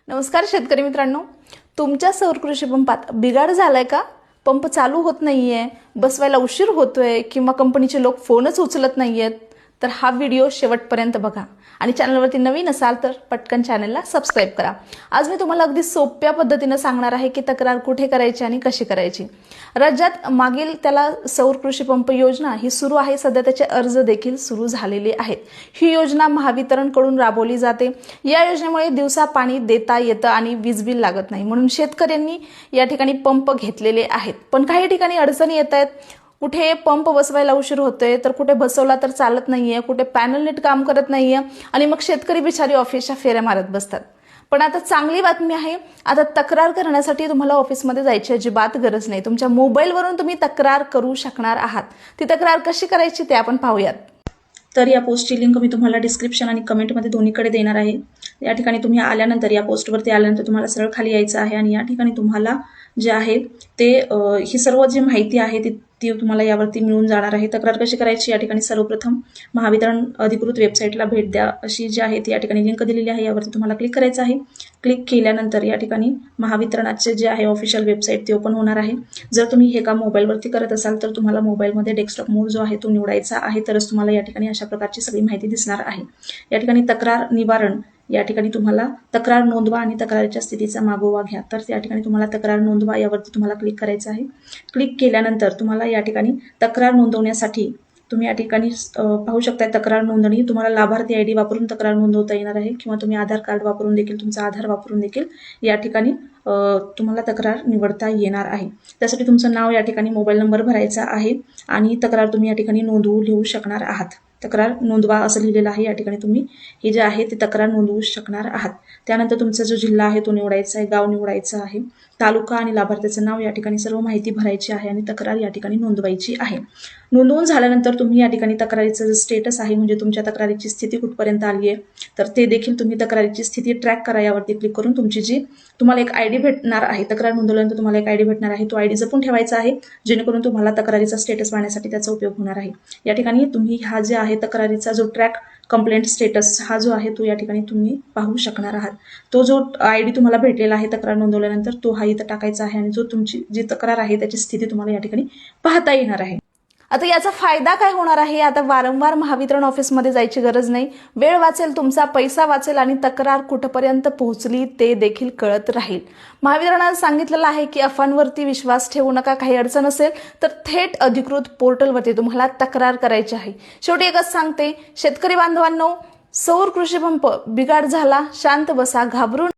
नमस्कार शेतकरी मित्रांनो, तुमच्या सौर कृषी पंपात बिघाड झालाय का? पंप चालू होत नाहीये, बसवायला उशीर होतोय किंवा कंपनीचे लोक फोनच उचलत नाहीयेत, तर हा व्हिडिओ शेवटपर्यंत बघा आणि चॅनलवरती नवीन असाल तर पटकन चॅनलला सबस्क्राईब करा। आज मी तुम्हाला अगदी सोप्या पद्धतीने सांगणार आहे की तक्रार कुठे करायची आणि कशी करायची। राज्यात मागील त्याला सौर कृषी पंप योजना ही सुरू आहे, सध्या त्याचे अर्ज देखील सुरू झालेले आहेत। ही योजना महावितरणकडून राबवली जाते। या योजनेमुळे दिवसा पाणी देता येतं आणि वीज बिल लागत नाही, म्हणून शेतकऱ्यांनी या ठिकाणी पंप घेतलेले आहेत। पण काही ठिकाणी अडचणी येत आहेत, कुठे पंप बसवायला उशीर होतोय तर कुठे बसवला तर चालत नाहीये, कुठे पॅनल नीट काम करत नाहीये आणि मग शेतकरी बिचारी ऑफिसच्या फेऱ्या मारत बसतात। पण आता चांगली बातमी आहे, आता तक्रार करण्यासाठी तुम्हाला ऑफिसमध्ये जायची अजिबात गरज नाही। तुमच्या मोबाईलवरून तुम्ही तक्रार करू शकणार आहात। ती तक्रार कशी करायची ते आपण पाहूयात। तर या पोस्टची लिंक मी तुम्हाला डिस्क्रिप्शन आणि कमेंटमध्ये दोन्हीकडे देणार आहे। या ठिकाणी तुम्ही आल्यानंतर या पोस्टवरती आल्यानंतर तुम्हाला सरळ खाली यायचं आहे आणि या ठिकाणी तुम्हाला जे आहे ते ही सर्व जी माहिती आहे ती तुम्हाला यावरती मिळून जाणार आहे। तक्रार कशी करायची या ठिकाणी सर्वप्रथम महावितरण अधिकृत वेबसाईटला भेट द्या अशी जी आहे ती या ठिकाणी लिंक दिलेली आहे, यावरती तुम्हाला क्लिक करायचं आहे। क्लिक केल्यानंतर या ठिकाणी महावितरणाचे जे आहे ऑफिशियल वेबसाईट ते ओपन होणार आहे। जर तुम्ही हे काम मोबाईलवरती करत असाल तर तुम्हाला मोबाईलमध्ये डेस्कटॉप मोड जो आहे तो निवडायचा आहे, तरच तुम्हाला या ठिकाणी अशा प्रकारची सगळी माहिती दिसणार आहे। या ठिकाणी तक्रार निवारण या ठिकाणी तुम्हाला तक्रार नोंदवा आणि तक्रारीच्या स्थितीचा मागोवा घ्या, तर त्या ठिकाणी तुम्हाला तक्रार नोंदवा यावरती तुम्हाला क्लिक करायचं आहे। क्लिक केल्यानंतर तुम्हाला या ठिकाणी तक्रार नोंदवण्यासाठी तुम्ही या ठिकाणी पाहू शकता तक्रार नोंदणी, तुम्हाला लाभार्थी आयडी वापरून तक्रार नोंदवता येणार आहे किंवा तुम्ही आधार कार्ड वापरून देखील, तुमचा आधार वापरून देखील या ठिकाणी तुम्हाला तक्रार निवडता येणार आहे। त्यासाठी तुमचं नाव या ठिकाणी मोबाईल नंबर भरायचा आहे आणि तक्रार तुम्ही या ठिकाणी नोंदवू लिहू शकणार आहात। तक्रार नोंदवा असं लिहिलेलं आहे, या ठिकाणी तुम्ही हे जे आहे ते तक्रार नोंदवू शकणार आहात। त्यानंतर तुमचा जो जिल्हा आहे तो निवडायचा आहे, गाव निवडायचं आहे, तालुका आणि लाभार्थ्याचं नाव या ठिकाणी सर्व माहिती भरायची आहे आणि तक्रार या ठिकाणी नोंदवायची आहे। नोंदवून झाल्यानंतर तुम्ही या ठिकाणी तक्रारीचं जे स्टेटस आहे म्हणजे तुमच्या तक्रारीची स्थिती कुठपर्यंत आली आहे तर ते देखील तुम्ही तक्रारीची स्थिती ट्रॅक करा यावरती क्लिक करून तुमची जी तुम्हाला एक आयडी भेटणार आहे, तक्रार नोंदवल्यानंतर तुम्हाला एक आयडी भेटणार आहे, तो आयडी जपून ठेवायचा आहे जेणेकरून तुम्हाला तक्रारीचा स्टेटस पाहण्यासाठी त्याचा उपयोग होणार आहे। या ठिकाणी तुम्ही हा जे आहे तक्रारीचा जो ट्रॅक कंप्लेंट स्टेटस हा जो आहे तो या ठिकाणी तुम्ही पाहू शकणार आहात। तो जो आयडी तुम्हाला भेटलेला आहे तक्रार नोंदवल्यानंतर तो हा इथं टाकायचा आहे आणि जो तुमची जी तक्रार आहे त्याची स्थिती तुम्हाला या ठिकाणी पाहता येणार आहे। आता याचा फायदा काय होणार आहे? आता वारंवार महावितरण ऑफिसमध्ये जायची गरज नाही, वेळ वाचेल, तुमचा पैसा वाचेल आणि तक्रार कुठपर्यंत पोहोचली ते देखील कळत राहील। महावितरणाने सांगितलेलं आहे की अफवांवरती विश्वास ठेवू नका, काही अडचण असेल तर थेट अधिकृत पोर्टलवरती तुम्हाला तक्रार करायची आहे। शेवटी एकच सांगते शेतकरी बांधवांनो, सौर कृषी पंप बिघाड झाला, शांत बसा, घाबरून